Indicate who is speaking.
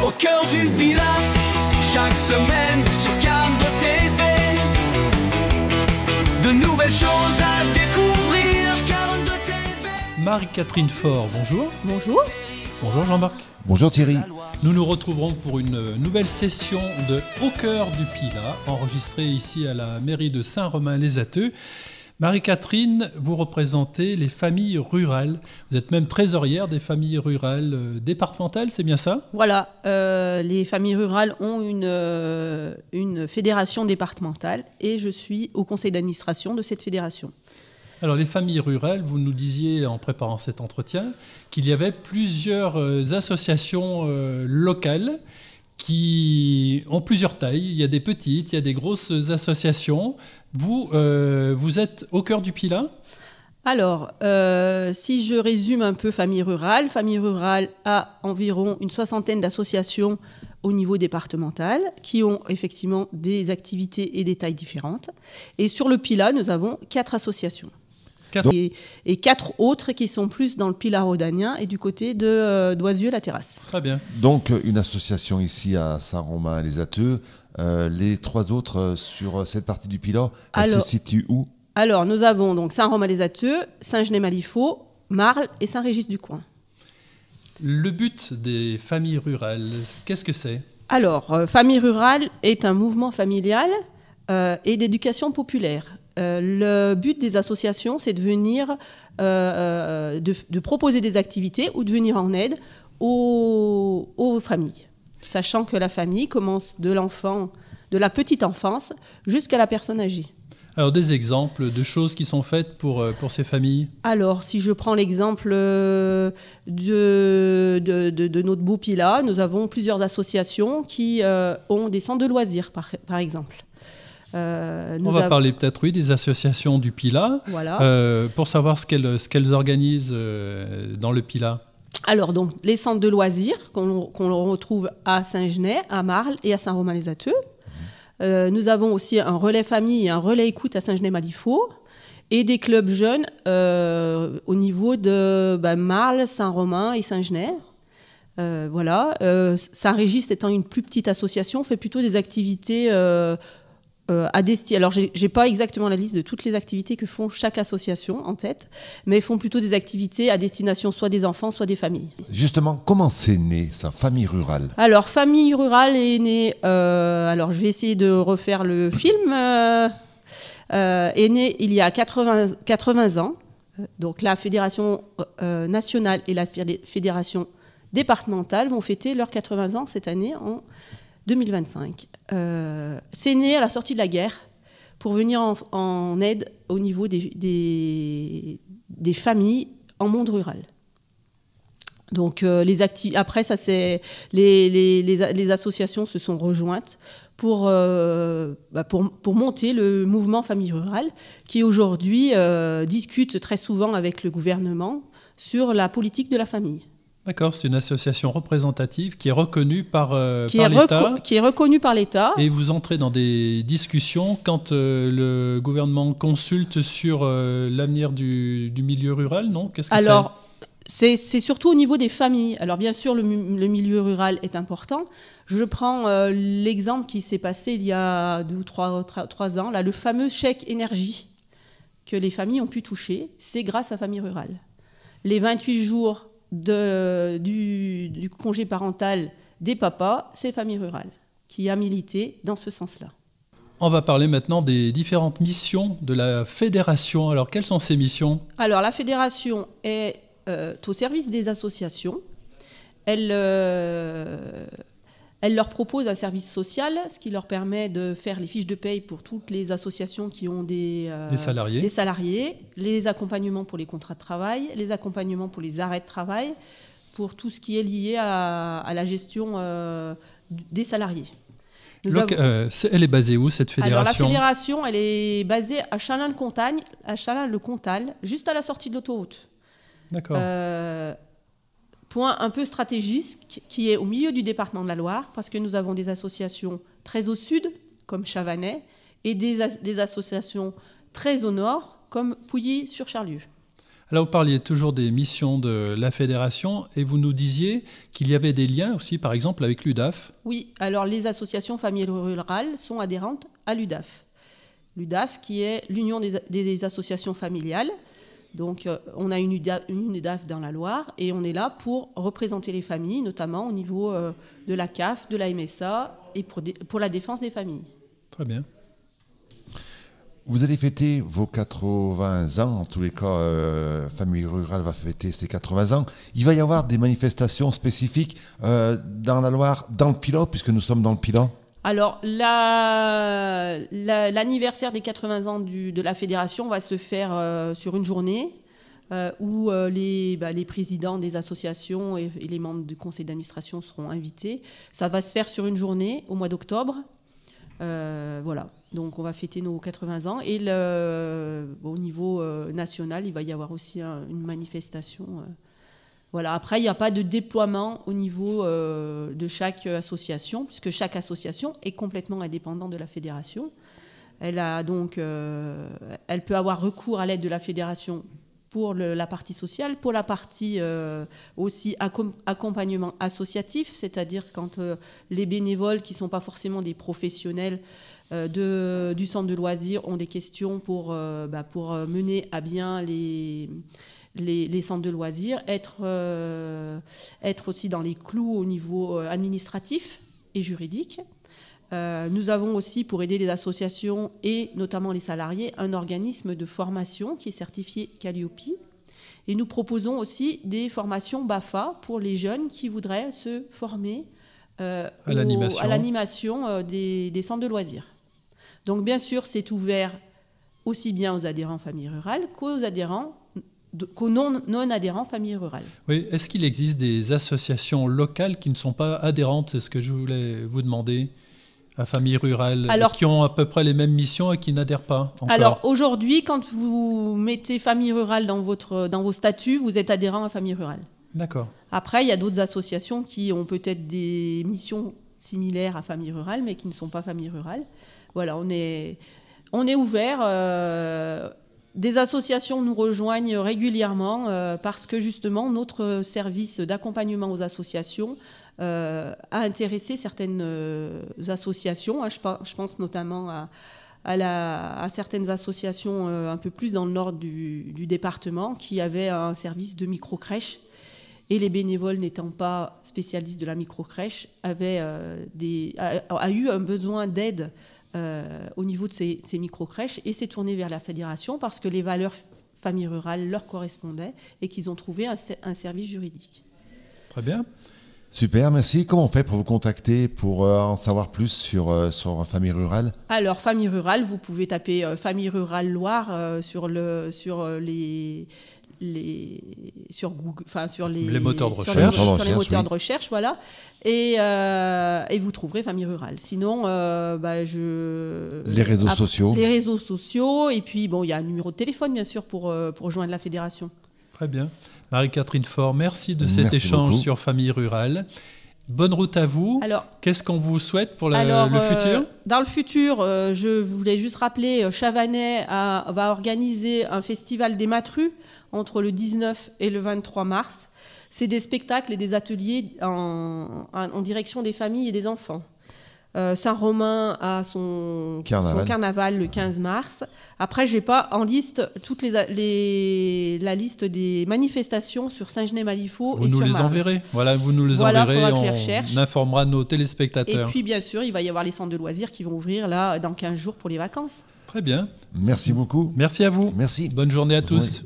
Speaker 1: au cœur du Pilat, chaque semaine sur Cannes TV. De nouvelles choses à découvrir, Cannes TV.
Speaker 2: Marie-Catherine Faure, bonjour.
Speaker 3: Bonjour.
Speaker 2: Bonjour Jean-Marc.
Speaker 4: Bonjour Thierry.
Speaker 2: Nous nous retrouverons pour une nouvelle session de Au cœur du Pilat, enregistrée ici à la mairie de Saint-Romain-les-Atteux. Marie-Catherine, vous représentez les familles rurales. Vous êtes même trésorière des familles rurales départementales, c'est bien ça?
Speaker 3: Voilà, les familles rurales ont une fédération départementale et je suis au conseil d'administration de cette fédération.
Speaker 2: Alors les familles rurales, vous nous disiez en préparant cet entretien qu'il y avait plusieurs associations locales qui ont plusieurs tailles. Il y a des petites, il y a des grosses associations. Vous êtes au cœur du Pilat?
Speaker 3: Alors, si je résume un peu Famille Rurale a environ une soixantaine d'associations au niveau départemental qui ont effectivement des activités et des tailles différentes. Et sur le Pilat, nous avons 4 associations. Et 4 autres qui sont plus dans le Pilat rhodanien et du côté d'Oisieux-la-Terrasse.
Speaker 2: Très bien.
Speaker 4: Donc une association ici à Saint-Romain-les-Atteux. Les 3 autres sur cette partie du Pilat, elles se situent où?
Speaker 3: Alors nous avons donc Saint-Romain-les-Atteux, Saint-Genès-Malifaux, Marle et Saint-Régis-du-Coin.
Speaker 2: Le but des familles rurales, qu'est-ce que c'est? Alors,
Speaker 3: Famille Rurale est un mouvement familial et d'éducation populaire. Le but des associations, c'est de venir, de proposer des activités ou de venir en aide aux familles. Sachant que la famille commence de la petite enfance jusqu'à la personne âgée.
Speaker 2: Alors des exemples de choses qui sont faites pour ces familles? Alors
Speaker 3: si je prends l'exemple de notre beau Pilat, nous avons plusieurs associations qui ont des centres de loisirs par exemple.
Speaker 2: On va parler peut-être des associations du Pilat,
Speaker 3: voilà.
Speaker 2: Pour savoir ce qu'elles organisent dans le Pilat.
Speaker 3: Alors donc les centres de loisirs qu'on retrouve à Saint-Genès, à Marle et à Saint-Romain-les-Atteux. Nous avons aussi un relais famille et un relais écoute à Saint-Genès-Malifaux et des clubs jeunes au niveau de Marle, Saint-Romain et Saint-Genès. Voilà. Saint-Régis étant une plus petite association, fait plutôt des activités à destination. Alors, j'ai pas exactement la liste de toutes les activités que font chaque association en tête, mais font plutôt des activités à destination soit des enfants, soit des familles.
Speaker 4: Justement, comment c'est né, ça, Famille Rurale?
Speaker 3: Alors, Famille Rurale est née... alors, je vais essayer de refaire le film. Est née il y a 80 ans. Donc, la Fédération nationale et la Fédération départementale vont fêter leurs 80 ans cette année en 2025. C'est né à la sortie de la guerre pour venir en aide au niveau des familles en monde rural. Donc après ça, les associations se sont rejointes pour monter le mouvement Famille Rurale qui aujourd'hui discute très souvent avec le gouvernement sur la politique de la famille.
Speaker 2: D'accord, c'est une association représentative qui est reconnue par l'État.
Speaker 3: Qui est reconnue par l'État.
Speaker 2: Et vous entrez dans des discussions quand le gouvernement consulte sur l'avenir du milieu rural, non? Qu'est-ce que
Speaker 3: Alors, c'est surtout au niveau des familles. Alors, bien sûr, le milieu rural est important. Je prends l'exemple qui s'est passé il y a 2 ou 3 ans, là, le fameux chèque énergie que les familles ont pu toucher. C'est grâce à Famille Rurale. Les 28 jours du congé parental des papas, c'est Famille Rurale qui a milité dans ce sens-là.
Speaker 2: On va parler maintenant des différentes missions de la fédération. Alors, quelles sont ces missions?
Speaker 3: Alors, la fédération est au service des associations. Elle leur propose un service social, ce qui leur permet de faire les fiches de paye pour toutes les associations qui ont des salariés, les accompagnements pour les contrats de travail, les accompagnements pour les arrêts de travail, pour tout ce qui est lié à la gestion des salariés.
Speaker 2: Elle est basée où, cette fédération?
Speaker 3: Alors, la fédération, elle est basée à Chalin-le-Comtal, juste à la sortie de l'autoroute.
Speaker 2: D'accord.
Speaker 3: Point un peu stratégique qui est au milieu du département de la Loire, parce que nous avons des associations très au sud, comme Chavanais, et des associations très au nord, comme Pouilly-sur-Charlieu.
Speaker 2: Alors, vous parliez toujours des missions de la fédération et vous nous disiez qu'il y avait des liens aussi, par exemple, avec l'UDAF.
Speaker 3: Oui, alors les associations familiales rurales sont adhérentes à l'UDAF. L'UDAF qui est l'Union des associations familiales. Donc, on a une UDAF dans la Loire et on est là pour représenter les familles, notamment au niveau de la CAF, de la MSA et pour la défense des familles.
Speaker 2: Très bien.
Speaker 4: Vous allez fêter vos 80 ans, en tous les cas, Famille Rurale va fêter ses 80 ans. Il va y avoir des manifestations spécifiques dans la Loire, dans le Pilat, puisque nous sommes dans le Pilat.
Speaker 3: Alors, l'anniversaire des 80 ans de la fédération va se faire sur une journée où les présidents des associations et les membres du conseil d'administration seront invités. Ça va se faire sur une journée au mois d'octobre. Voilà, donc on va fêter nos 80 ans et au niveau national, il va y avoir aussi une manifestation. Voilà. Après, il n'y a pas de déploiement au niveau de chaque association, puisque chaque association est complètement indépendante de la fédération. Elle peut avoir recours à l'aide de la fédération pour la partie sociale, pour la partie aussi accompagnement associatif, c'est-à-dire quand les bénévoles qui ne sont pas forcément des professionnels du centre de loisirs ont des questions pour mener à bien les centres de loisirs, être aussi dans les clous au niveau administratif et juridique. Nous avons aussi, pour aider les associations et notamment les salariés, un organisme de formation qui est certifié Calliope. Et nous proposons aussi des formations BAFA pour les jeunes qui voudraient se former à l'animation des centres de loisirs. Donc bien sûr, c'est ouvert aussi bien aux adhérents familles rurales qu'aux non-adhérents familles rurales.
Speaker 2: Oui, est-ce qu'il existe des associations locales qui ne sont pas adhérentes? C'est ce que je voulais vous demander. À familles rurales, qui ont à peu près les mêmes missions et qui n'adhèrent pas encore.
Speaker 3: Alors aujourd'hui, quand vous mettez famille rurale dans vos statuts, vous êtes adhérent à famille rurale.
Speaker 2: D'accord.
Speaker 3: Après, il y a d'autres associations qui ont peut-être des missions similaires à famille rurale, mais qui ne sont pas famille rurale. Voilà, on est ouvert. Des associations nous rejoignent régulièrement parce que justement, notre service d'accompagnement aux associations a intéressé certaines associations. Je pense notamment à certaines associations un peu plus dans le nord du département qui avaient un service de microcrèche. Et les bénévoles n'étant pas spécialistes de la microcrèche a eu un besoin d'aide au niveau de ces microcrèches et s'est tourné vers la fédération parce que les valeurs famille rurale leur correspondaient et qu'ils ont trouvé un service juridique.
Speaker 2: Très bien.
Speaker 4: Super, merci. Comment on fait pour vous contacter, pour en savoir plus sur Famille Rurale? Alors,
Speaker 3: Famille Rurale, vous pouvez taper Famille Rurale Loire sur Google, sur les
Speaker 2: moteurs de recherche.
Speaker 3: Sur les moteurs de recherche, voilà. Et vous trouverez Famille Rurale. Sinon,
Speaker 4: les réseaux sociaux.
Speaker 3: Les réseaux sociaux. Et puis, il y a un numéro de téléphone, bien sûr, pour joindre la fédération.
Speaker 2: Très bien. Marie-Catherine Faure, merci de cet échange beaucoup sur Famille Rurale. Bonne route à vous. Alors, qu'est-ce qu'on vous souhaite pour le futur?
Speaker 3: Dans le futur, je voulais juste rappeler, Chavanais va organiser un festival des Matrues entre le 19 et le 23 mars. C'est des spectacles et des ateliers en direction des familles et des enfants. Saint-Romain a son carnaval le 15 mars. Après, je n'ai pas en liste la liste des manifestations sur Saint-Genès-Malifaux.
Speaker 2: Vous nous les enverrez. Voilà, vous nous les enverrez. On informera nos téléspectateurs.
Speaker 3: Et puis, bien sûr, il va y avoir les centres de loisirs qui vont ouvrir là dans 15 jours pour les vacances.
Speaker 2: Très bien.
Speaker 4: Merci beaucoup.
Speaker 2: Merci à vous.
Speaker 4: Merci.
Speaker 2: Bonne journée à tous.